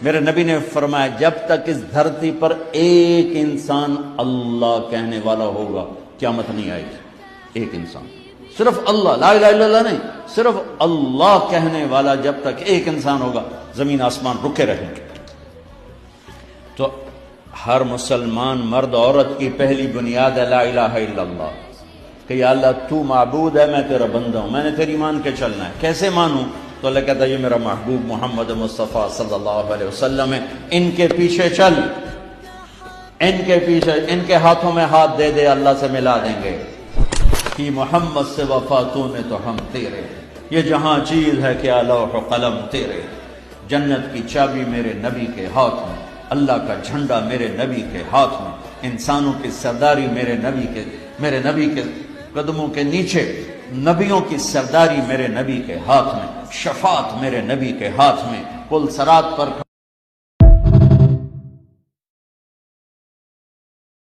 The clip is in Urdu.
میرے نبی نے فرمایا جب تک اس دھرتی پر ایک انسان اللہ کہنے والا ہوگا قیامت نہیں آئے گی۔ ایک انسان، صرف اللہ، لا الہ الا اللہ نہیں، صرف اللہ کہنے والا جب تک ایک انسان ہوگا زمین آسمان رکے رہیں گے۔ تو ہر مسلمان مرد عورت کی پہلی بنیاد ہے لا الہ الا اللہ، کہ یا اللہ تو معبود ہے، میں تیرا بندہ ہوں، میں نے تیری مان کے چلنا ہے۔ کیسے مانوں؟ تو اللہ کہتا ہے یہ میرا محبوب محمد مصطفیٰ صلی اللہ علیہ وسلم ہے، ان کے پیچھے چل، ان کے پیچھے، ان کے ہاتھوں میں ہاتھ دے دے، اللہ سے ملا دیں گے کہ محمد سے وفاتوں نے تو ہم تیرے، یہ جہاں چیز ہے کیا لوح و قلم تیرے، جنت کی چابی میرے نبی کے ہاتھ میں، اللہ کا جھنڈا میرے نبی کے ہاتھ میں، انسانوں کی سرداری میرے نبی کے قدموں کے نیچے، نبیوں کی سرداری میرے نبی کے ہاتھ میں، شفاعت میرے نبی کے ہاتھ میں، پل صراط پر